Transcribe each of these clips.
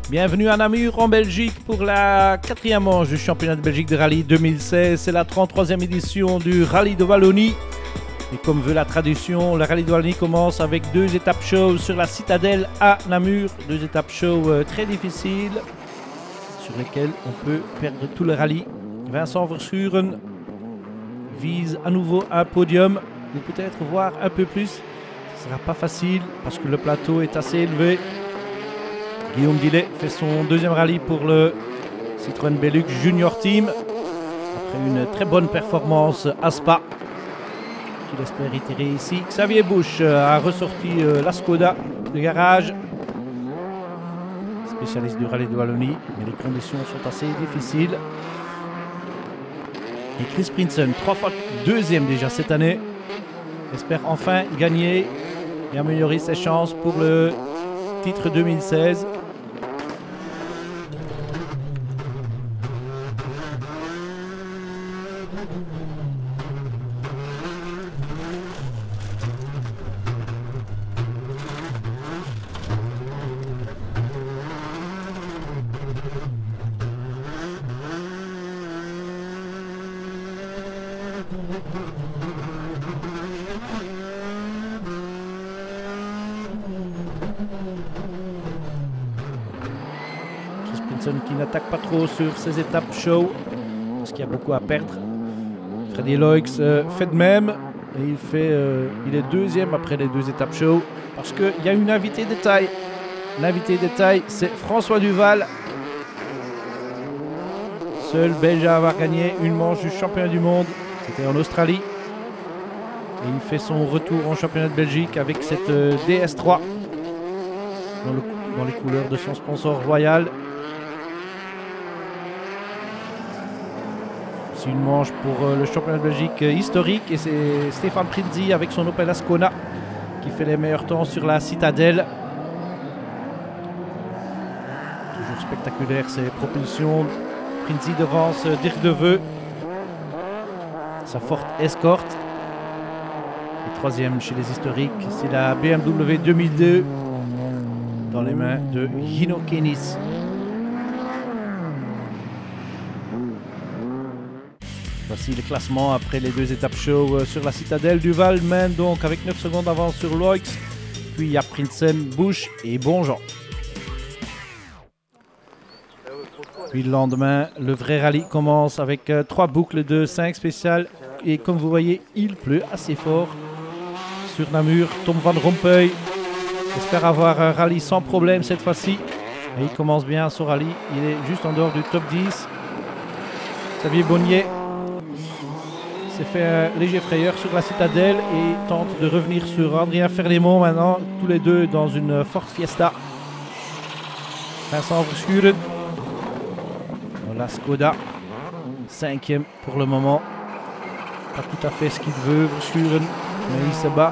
Bienvenue à Namur en Belgique pour la 4e manche du championnat de Belgique de rallye 2016. C'est la 33e édition du rallye de Wallonie. Et comme veut la tradition, le rallye de Wallonie commence avec 2 étapes show sur la citadelle à Namur. 2 étapes show très difficiles sur lesquelles on peut perdre tout le rallye. Vincent Verschuren vise à nouveau un podium ou peut-être voir un peu plus. Ce ne sera pas facile parce que le plateau est assez élevé. Guillaume Dillet fait son 2e rallye pour le Citroën Belux Junior Team. Après une très bonne performance à Spa, qu'il espère itérer ici. Xavier Busch a ressorti la Skoda de garage. Spécialiste du rallye de Wallonie, mais les conditions sont assez difficiles. Et Chris Prinsen, 3 fois 2e déjà cette année, espère enfin gagner et améliorer ses chances pour le titre 2016. Chris Prinsen qui n'attaque pas trop sur ses étapes show parce qu'il y a beaucoup à perdre. Freddy Loix fait de même et il est 2e après les 2 étapes show parce qu'il y a une invitée de taille. L'invité de taille, c'est François Duval, seul Belge à avoir gagné une manche du championnat du monde. C'était en Australie. Et il fait son retour en championnat de Belgique avec cette DS3 dans les couleurs de son sponsor Royal. C'est une manche pour le championnat de Belgique historique et c'est Stéphane Prinzi avec son Opel Ascona qui fait les meilleurs temps sur la citadelle. Toujours spectaculaire ses propulsions. Prinzi devance Dirk De Veu, sa Ford Escort. Et 3e chez les historiques, c'est la BMW 2002 dans les mains de Hino Kenis. Voici le classement après les 2 étapes show sur la citadelle. Duval mène donc avec 9 secondes d'avance sur Loix. Puis il y a Prinsen, Busch et Bonjean. Puis le lendemain, le vrai rallye commence avec 3 boucles de 5 spéciales. Et comme vous voyez, il pleut assez fort sur Namur. Tom Van Rompuy espère avoir un rallye sans problème cette fois-ci. Et il commence bien son rallye. Il est juste en dehors du top 10. Xavier Bonnier s'est fait un léger frayeur sur la citadelle et tente de revenir sur Adrien Ferlemont maintenant. Tous les deux dans une Ford Fiesta. Vincent Verschuren. La Skoda, 5e pour le moment. Pas tout à fait ce qu'il veut, Verschuren, mais il se bat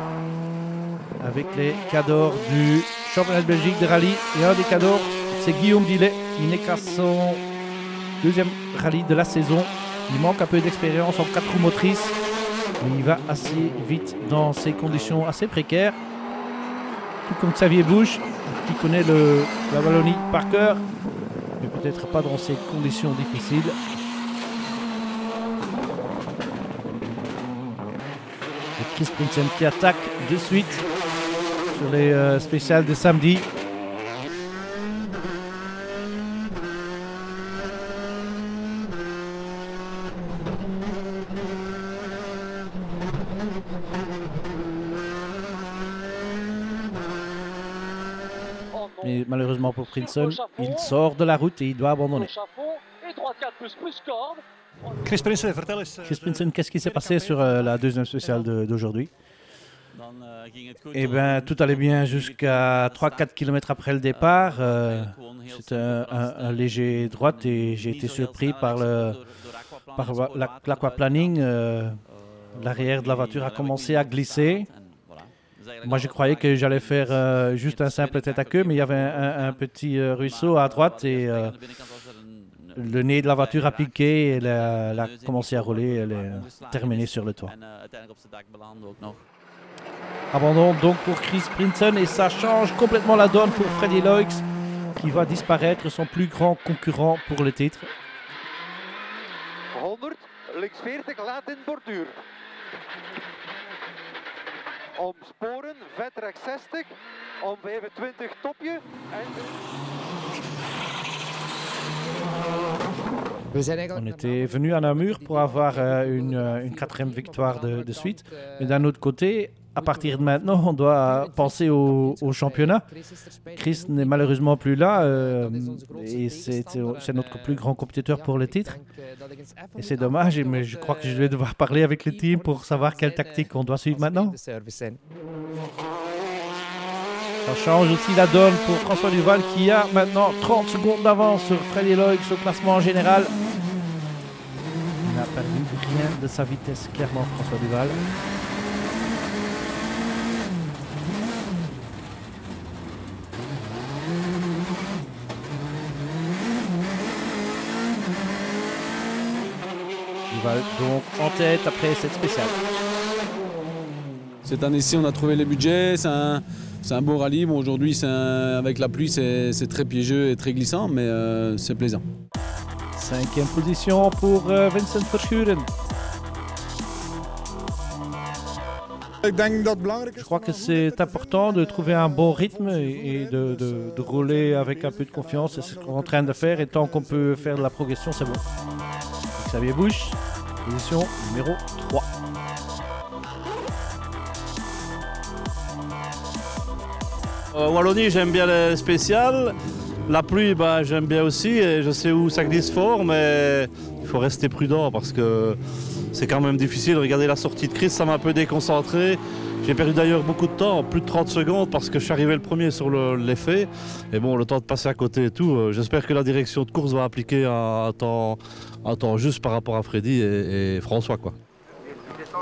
avec les cadors du championnat de Belgique de rallye. Et un des cadors, c'est Guillaume Dillet, qui n'est qu'à son 2e rallye de la saison. Il manque un peu d'expérience en 4 roues motrices, mais il va assez vite dans ces conditions assez précaires. Tout comme Xavier Busch, qui connaît la Wallonie par cœur, mais peut-être pas dans ces conditions difficiles. Et Chris Prinsen qui attaque de suite sur les spéciales de samedi. Mais malheureusement pour Prinsen, il sort de la route et il doit abandonner. Chris Prinsen, qu'est-ce qui s'est passé sur la 2e spéciale d'aujourd'hui? Eh bien, tout allait bien jusqu'à 3-4 km après le départ. C'était un léger droite et j'ai été surpris par l'aquaplaning. L'arrière de la voiture a commencé à glisser. Moi, je croyais que j'allais faire juste un simple tête à queue, mais il y avait un petit ruisseau à droite et le nez de la voiture a piqué et elle a commencé à rouler. Elle est terminée sur le toit. Abandon donc pour Chris Prinsen et ça change complètement la donne pour Freddy Loix qui va disparaître, son plus grand concurrent pour le titre. 100, links 40, laat in borduur. Om sporen, vet rechts 60, om 25 topje. On était venu à Namur pour avoir une quatrième victoire de suite. Mais d'un autre côté, à partir de maintenant, on doit penser au championnat. Chris n'est malheureusement plus là et c'est notre plus grand compétiteur pour le titre. Et c'est dommage, mais je crois que je vais devoir parler avec le team pour savoir quelle tactique on doit suivre maintenant. Ça change aussi la donne pour François Duval qui a maintenant 30 secondes d'avance sur Freddy Loix au classement général. Il n'a perdu rien de sa vitesse, clairement, François Duval. Duval donc en tête après cette spéciale. Cette année-ci, on a trouvé les budgets. C'est un beau rallye. Bon, aujourd'hui, avec la pluie, c'est très piégeux et très glissant, mais c'est plaisant. 5e position pour Vincent Verschuren. Je crois que c'est important de trouver un bon rythme et de rouler avec un peu de confiance. C'est ce qu'on est en train de faire et tant qu'on peut faire de la progression, c'est bon. Xavier Busch, position numéro 3. Wallonie, j'aime bien les spéciales. La pluie, j'aime bien aussi et je sais où ça glisse fort, mais il faut rester prudent parce que c'est quand même difficile. Regardez la sortie de Chris, ça m'a un peu déconcentré. J'ai perdu d'ailleurs beaucoup de temps, plus de 30 secondes, parce que je suis arrivé le premier sur l'effet. Et bon, le temps de passer à côté et tout, j'espère que la direction de course va appliquer un temps juste par rapport à Freddy et François, quoi.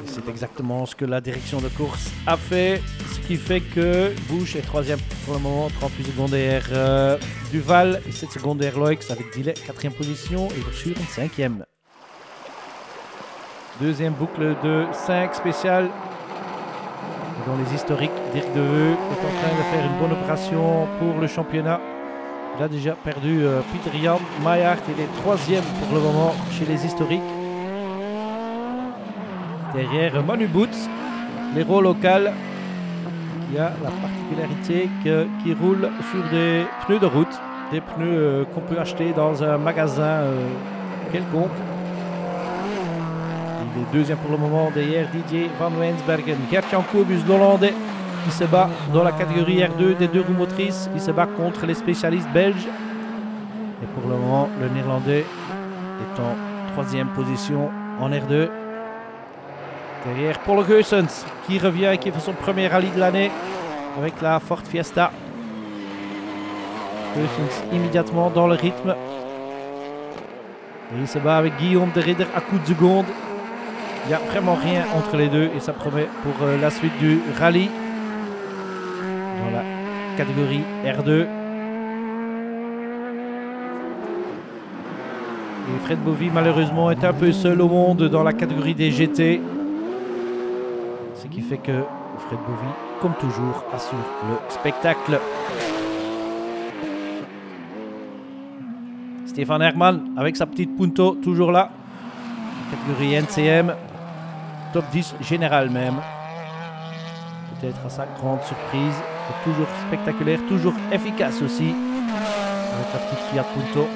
C'est exactement ce que la direction de course a fait, ce qui fait que Busch est 3e pour le moment, 38 secondes derrière Duval et 7 secondes derrière Loix avec Dillet, 4e position et Verschuren 5e. Deuxième boucle de 5 spéciales. Dans les historiques, Dirk Deveux est en train de faire une bonne opération pour le championnat. Il a déjà perdu Peter Jan Maillard, il est 3e pour le moment chez les historiques. Derrière Manu Boots, l'héros local, qui a la particularité qu'il roule sur des pneus de route, des pneus qu'on peut acheter dans un magasin quelconque. Il est 2e pour le moment derrière Didier Van Wensbergen. Gert-Jan Kobus, l'Hollandais, qui se bat dans la catégorie R2 des 2 roues motrices. Il se bat contre les spécialistes belges. Et pour le moment, le Néerlandais est en 3e position en R2. Derrière Paul Geusens qui revient et qui fait son premier rallye de l'année avec la Ford Fiesta. Geusens immédiatement dans le rythme. Et il se bat avec Guillaume de Ridder à coup de seconde. Il n'y a vraiment rien entre les deux et ça promet pour la suite du rallye. Dans la catégorie R2. Et Fred Bovy malheureusement est un peu seul au monde dans la catégorie des GT. Ce qui fait que Fred Bovy, comme toujours, assure le spectacle. Stéphane Hermann avec sa petite Punto, toujours là. Catégorie NCM, top 10 général même. Peut-être à sa grande surprise. Et toujours spectaculaire, toujours efficace aussi. Avec la petite Fiat Punto.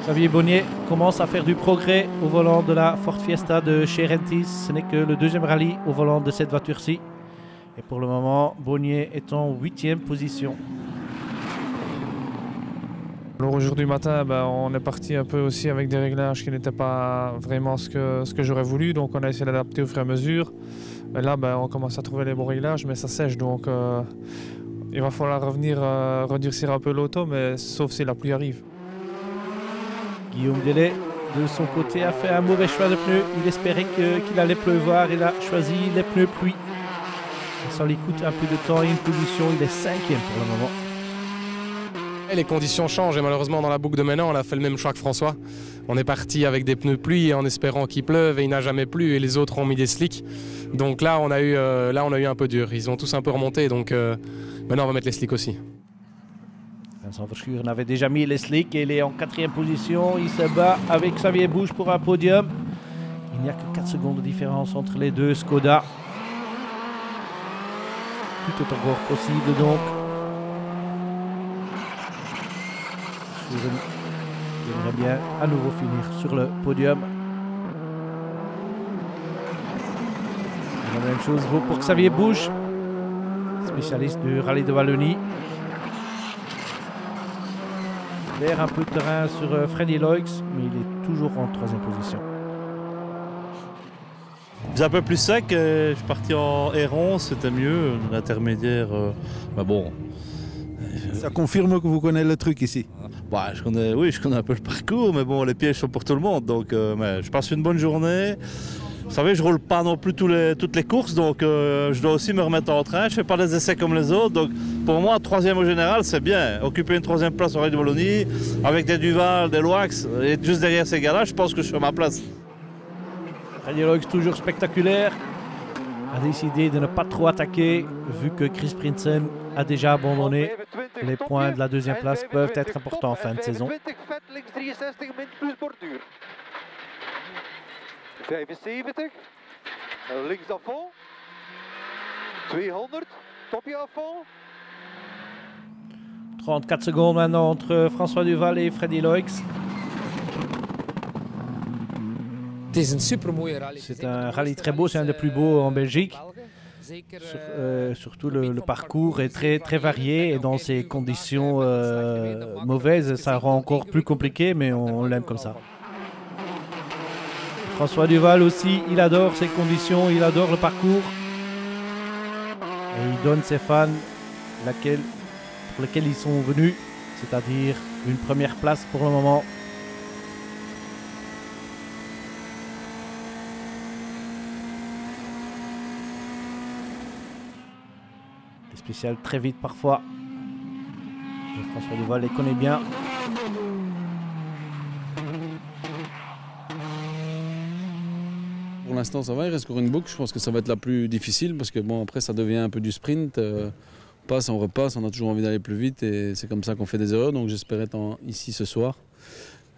Xavier Bonnier commence à faire du progrès au volant de la Ford Fiesta de chez Rentis. Ce n'est que le 2e rallye au volant de cette voiture-ci. Et pour le moment, Bonnier est en 8e position. Alors aujourd'hui matin, on est parti un peu aussi avec des réglages qui n'étaient pas vraiment ce que j'aurais voulu. Donc on a essayé d'adapter au fur et à mesure. Et là, on commence à trouver les bons réglages, mais ça sèche. Donc il va falloir revenir redurcir un peu l'auto, mais sauf si la pluie arrive. Guillaume Delay, de son côté, a fait un mauvais choix de pneus. Il espérait qu'il allait pleuvoir. Il a choisi les pneus pluie. Ça lui coûte un peu de temps et une position. Il est 5e pour le moment. Les conditions changent et malheureusement dans la boucle de maintenant, on a fait le même choix que François. On est parti avec des pneus pluie en espérant qu'il pleuve et il n'a jamais plu et les autres ont mis des slicks. Donc là, on a eu un peu dur. Ils ont tous un peu remonté, donc maintenant on va mettre les slicks aussi. Vincent Verschuren avait déjà mis les slicks et il est en 4e position. Il se bat avec Xavier Busch pour un podium. Il n'y a que 4 secondes de différence entre les deux Skoda. Tout est encore possible donc. Verschuren aimerait bien à nouveau finir sur le podium. La même chose vaut pour Xavier Busch, spécialiste du Rallye de Wallonie. Il perd un peu de terrain sur Freddy Loix, mais il est toujours en 3e position. C'est un peu plus sec, je suis parti en héron, c'était mieux, l'intermédiaire, bah bon. Ça confirme que vous connaissez le truc ici. Bah, je connais un peu le parcours, mais bon, les pièges sont pour tout le monde, donc mais je passe une bonne journée. Vous savez, je roule pas non plus toutes les courses, donc je dois aussi me remettre en train. Je fais pas des essais comme les autres, donc pour moi, 3e au général, c'est bien. Occuper une 3e place au Rallye de Wallonie, avec des Duval, des Loix, et juste derrière ces gars-là, je pense que je fais ma place. Freddy Loix toujours spectaculaire, a décidé de ne pas trop attaquer, vu que Chris Prinsen a déjà abandonné. Les points de la 2e place peuvent être importants en fin de saison. 75, links à fond, 200, topje à fond. 34 secondes maintenant entre François Duval et Freddy Loix. C'est un rallye très beau, c'est un des plus beaux en Belgique. Surtout le parcours est très varié et dans ces conditions mauvaises, ça rend encore plus compliqué, mais on l'aime comme ça. François Duval aussi, il adore ces conditions, il adore le parcours. Et il donne ses fans pour lesquels ils sont venus, c'est-à-dire une première place pour le moment. Des spéciales très vite parfois. Et François Duval les connaît bien. Pour l'instant, ça va, il reste encore une boucle. Je pense que ça va être la plus difficile parce que bon, après, ça devient un peu du sprint. On passe, on repasse, on a toujours envie d'aller plus vite et c'est comme ça qu'on fait des erreurs. Donc j'espère être ici ce soir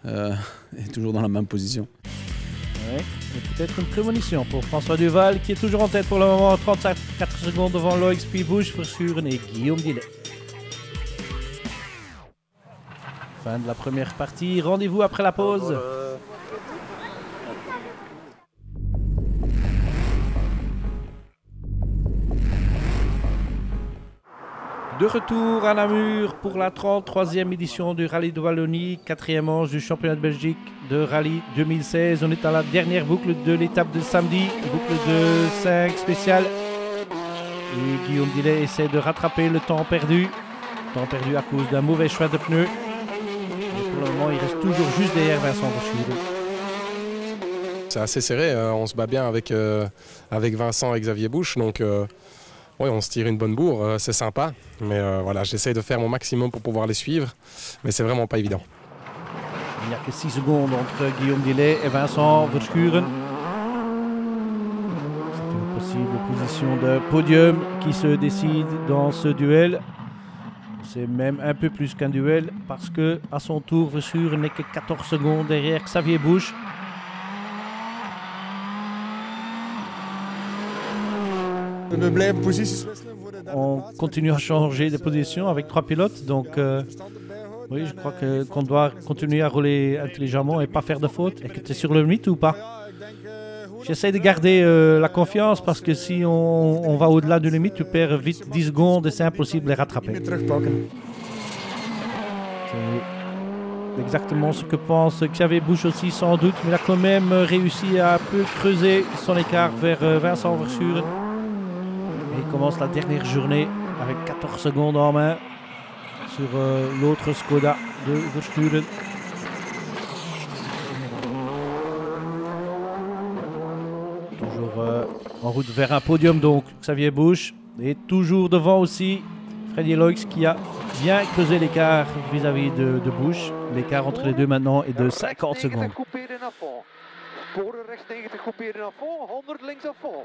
et toujours dans la même position. Ouais, et peut-être une prémonition pour François Duval qui est toujours en tête pour le moment, 34 secondes devant Loix, puis Busch, Verschuren et Guillaume Dillet. Fin de la première partie, rendez-vous après la pause. De retour à Namur pour la 33e édition du Rallye de Wallonie, 4e manche du championnat de Belgique de rallye 2016. On est à la dernière boucle de l'étape de samedi, boucle de 5 spéciale. Et Guillaume Dillet essaie de rattraper le temps perdu à cause d'un mauvais choix de pneus. Et pour le moment, il reste toujours juste derrière Vincent Verschuren. C'est assez serré, on se bat bien avec Vincent et Xavier Busch, donc oui, on se tire une bonne bourre, c'est sympa, mais voilà, j'essaye de faire mon maximum pour pouvoir les suivre, mais c'est vraiment pas évident. Il n'y a que 6 secondes entre Guillaume Dillet et Vincent Verschuren. C'est une possible position de podium qui se décide dans ce duel. C'est même un peu plus qu'un duel parce que à son tour, Verschuren n'est que 14 secondes derrière Xavier Busch. On continue à changer de position avec 3 pilotes, donc oui, je crois qu'on doit continuer à rouler intelligemment et pas faire de fautes. Et que tu es sur le limite ou pas? J'essaie de garder la confiance parce que si on va au-delà du limite, tu perds vite 10 secondes et c'est impossible de les rattraper. C'est exactement ce que pense Xavier Busch aussi sans doute, mais il a quand même réussi à un peu creuser son écart vers Vincent Verschuren. Et il commence la dernière journée avec 14 secondes en main sur l'autre Skoda de Verschuren. Toujours en route vers un podium donc Xavier Busch. Et toujours devant aussi Freddy Loix qui a bien creusé l'écart vis-à-vis de Busch. L'écart entre les deux maintenant est de 50 secondes. Sporen rechts 90 groeperen naar voren, 100 links à fond.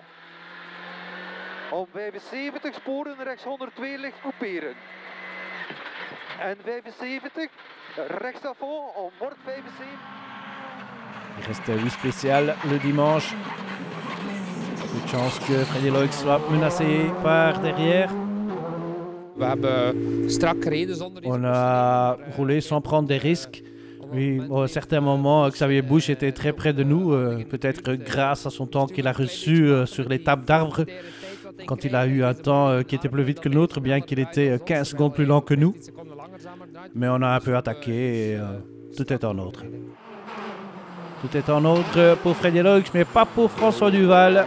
Om 75 sporen rechts 102 licht groeperen. N75. Rechtsafon om bord 75. Il reste 8 spéciales le dimanche. Peu de chance que Freddy Loix soit menacé par derrière. On a roulé sans prendre des risques. Oui, à certains moments, Xavier Busch était très près de nous, peut-être grâce à son temps qu'il a reçu sur l'étape d'Arbre, quand il a eu un temps qui était plus vite que le nôtre, bien qu'il était 15 secondes plus lent que nous. Mais on a un peu attaqué et tout est en ordre. Tout est en ordre pour Freddy Loix, mais pas pour François Duval.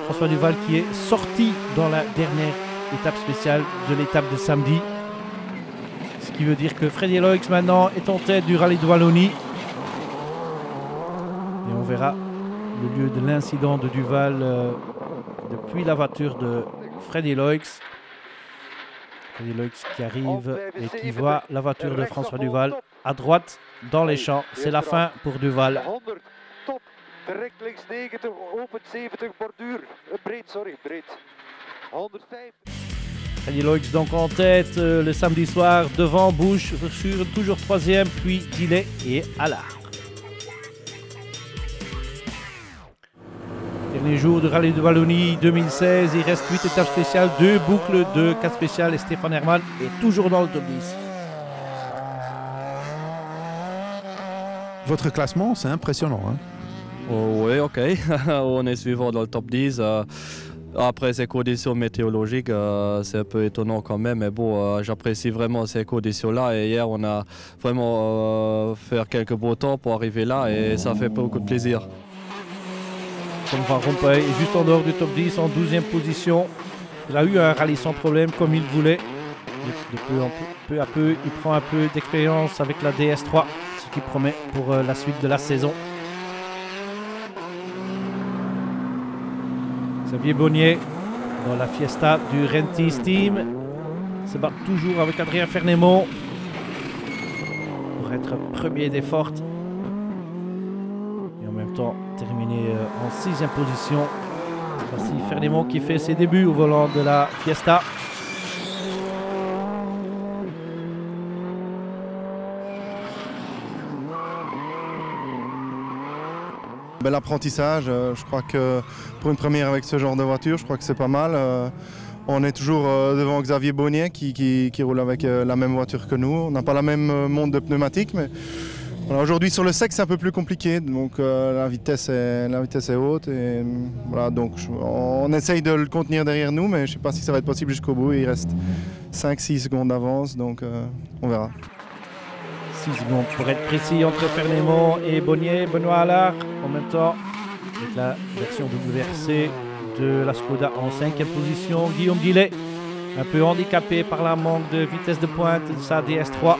François Duval qui est sorti dans la dernière étape spéciale de l'étape de samedi. Ce qui veut dire que Freddy Loix maintenant est en tête du rallye de Wallonie. Et on verra le lieu de l'incident de Duval depuis la voiture de Freddy Loix. Freddy Loix qui arrive et qui voit la voiture de François Duval à droite dans les champs. C'est la fin pour Duval. 100 top, direct links 90, open 70, borduur, breed, sorry, breed. 105. Freddy Loix donc en tête le samedi soir devant Busch, sur toujours troisième, puis Dillet et Allard. Dernier jour du rallye de Wallonie 2016, il reste 8 étapes spéciales, 2 boucles de 4 spéciales et Stéphane Hermann est toujours dans le top 10. Votre classement, c'est impressionnant. Hein? Oh, oui, ok. On est suivant dans le top 10. Après ces conditions météorologiques, c'est un peu étonnant quand même, mais bon, j'apprécie vraiment ces conditions-là. Et hier, on a vraiment fait quelques beaux temps pour arriver là et ça fait beaucoup de plaisir. Tom Van Rompuy est juste en dehors du top 10, en 12e position. Il a eu un rallye sans problème comme il voulait. Peu à peu, il prend un peu d'expérience avec la DS3, ce qui promet pour la suite de la saison. Xavier Bonnier dans la fiesta du Rentis Team se bat toujours avec Adrien Fernémont pour être premier des fortes et en même temps terminer en 6e position. Voici Fernémont qui fait ses débuts au volant de la fiesta. Bel apprentissage, je crois que pour une première avec ce genre de voiture, je crois que c'est pas mal. On est toujours devant Xavier Bonnier qui roule avec la même voiture que nous. On n'a pas la même montre de pneumatique, mais voilà, aujourd'hui sur le sec c'est un peu plus compliqué, donc la vitesse est haute. Et, voilà, donc on essaye de le contenir derrière nous, mais je ne sais pas si ça va être possible jusqu'au bout. Il reste 5-6 secondes d'avance, donc on verra. 6 secondes pour être précis entre Fernémont et Bonnier. Benoît Allard en même temps avec la version WRC de la Skoda en 5e position. Guillaume Dillet un peu handicapé par la manque de vitesse de pointe de sa DS3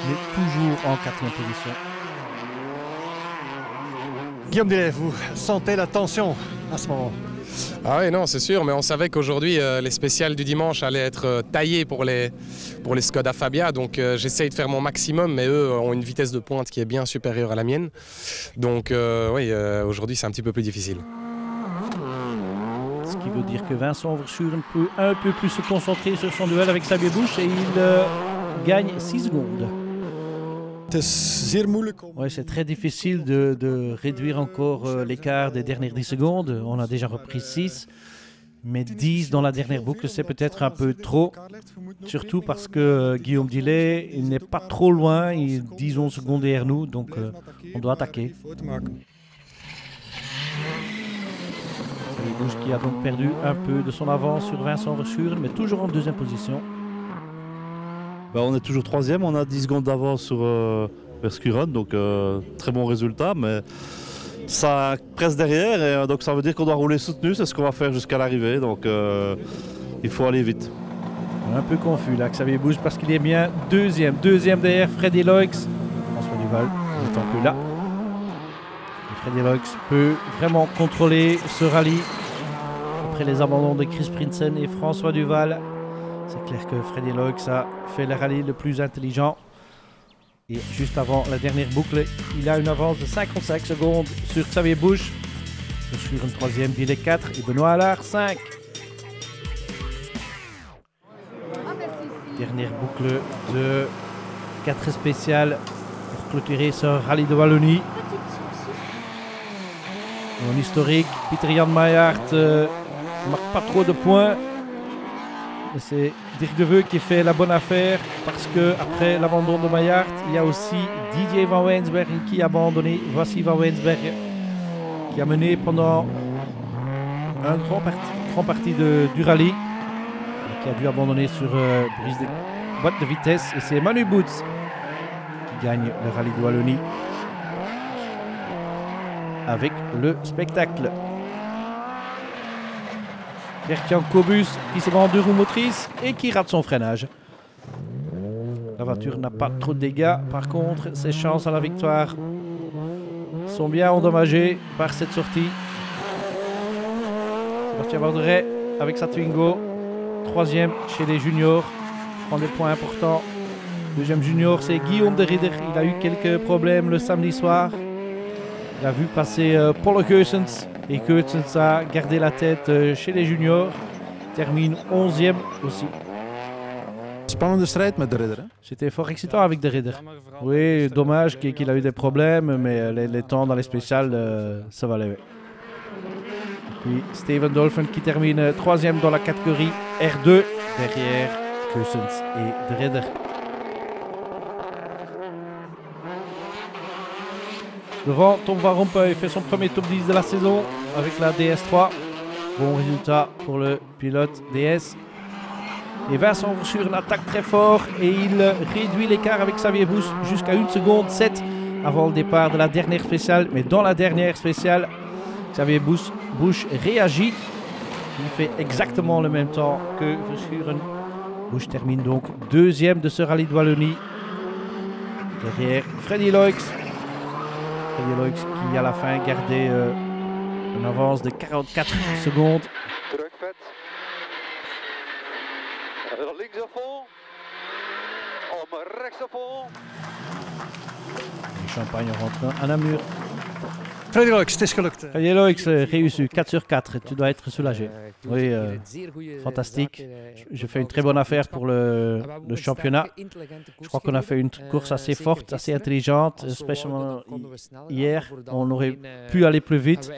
mais toujours en 4e position. Guillaume Dillet, vous sentez la tension à ce moment? Ah oui, non, c'est sûr, mais on savait qu'aujourd'hui, les spéciales du dimanche allaient être taillées pour les Skoda Fabia, donc j'essaye de faire mon maximum, mais eux ont une vitesse de pointe qui est bien supérieure à la mienne. Donc oui, aujourd'hui, c'est un petit peu plus difficile. Ce qui veut dire que Vincent Verschuren peut un peu plus se concentrer sur son duel avec Xavier Busch et il gagne 6 secondes. Ouais, c'est très difficile de réduire encore l'écart des dernières 10 secondes. On a déjà repris 6, mais 10 dans la dernière boucle, c'est peut-être un peu trop. Surtout parce que Guillaume Dillet n'est pas trop loin, il est 10-11 secondes derrière nous, donc on doit attaquer. Busch qui a donc perdu un peu de son avance sur Vincent Verschuren, mais toujours en 2e position. On est toujours 3e, on a 10 secondes d'avance sur Verschuren, donc très bon résultat, mais ça presse derrière, et donc ça veut dire qu'on doit rouler soutenu, c'est ce qu'on va faire jusqu'à l'arrivée, donc il faut aller vite. Un peu confus là, Xavier Busch, parce qu'il est bien deuxième derrière Freddy Loix. François Duval n'étant plus là. Et Freddy Loix peut vraiment contrôler ce rallye après les abandons de Chris Prinsen et François Duval. C'est clair que Freddy Loix a fait le rallye le plus intelligent. Et juste avant la dernière boucle, il a une avance de 55 secondes sur Xavier Busch. Sur une 3e, Dillet 4 et Benoît Allard 5. Dernière boucle de 4 spéciales pour clôturer ce rallye de Wallonie. En historique, Pieter-Jan Maillard ne marque pas trop de points. C'est Dirk De Veu qui fait la bonne affaire parce que après l'abandon de Maillard, il y a aussi Didier Van Weinsbergen qui a abandonné. Voici Van Weinsbergen qui a mené pendant un grand partie du rallye, qui a dû abandonner sur brise de boîte de vitesse. Et c'est Manu Boots qui gagne le rallye de Wallonie avec le spectacle. Christian Cobus qui se met en 2 roues motrices et qui rate son freinage. La voiture n'a pas trop de dégâts. Par contre, ses chances à la victoire sont bien endommagées par cette sortie. Sébastien Borderet avec sa Twingo. 3e chez les juniors. Prend des points importants. 2e junior, c'est Guillaume de Ridder. Il a eu quelques problèmes le samedi soir. Il a vu passer Paul Keusens. Et Keusens a gardé la tête chez les juniors. Termine 11e aussi. Spannende strijd met de Ridder. C'était fort excitant avec de Ridder. Oui, dommage qu'il a eu des problèmes, mais les temps dans les spéciales, ça valait. Puis Steven Dolphin qui termine 3e dans la catégorie R2 derrière Keusens et de Ridder. Devant, Tom Van Rompuy fait son premier top 10 de la saison avec la DS3. Bon résultat pour le pilote DS. Et Vincent Verschuren attaque très fort et il réduit l'écart avec Xavier Busch jusqu'à 1 seconde 7 avant le départ de la dernière spéciale. Mais dans la dernière spéciale, Xavier Busch réagit. Il fait exactement le même temps que Verschuren. Busch termine donc 2e de ce rallye de Wallonie. Derrière Freddy Loix. Freddy Loix qui à la fin gardait une avance de 44 secondes. Links à fond. Rechts à fond. Le champagne rentre à Namur. Freddy Loix, het is gelukt. Freddy Loix réussi 4 sur 4. Tu dois être soulagé. Oui, fantastique. Je fais une très bonne affaire pour le championnat. Je crois qu'on a fait une course assez forte, assez intelligente, spécialement hier. On aurait pu aller plus vite.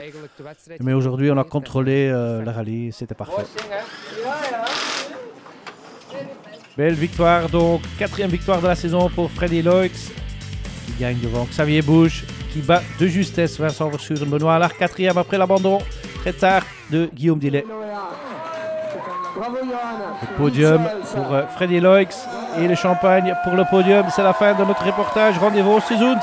Mais aujourd'hui, on a contrôlé le rallye. C'était parfait. Belle victoire, donc 4e victoire de la saison pour Freddy Loix, qui gagne devant Xavier Busch, qui bat de justesse Vincent Verschuren. Benoît Allard, 4e après l'abandon très tard de Guillaume Dillet. Le podium pour Freddy Loix et le champagne pour le podium. C'est la fin de notre reportage. Rendez-vous au Suzuns.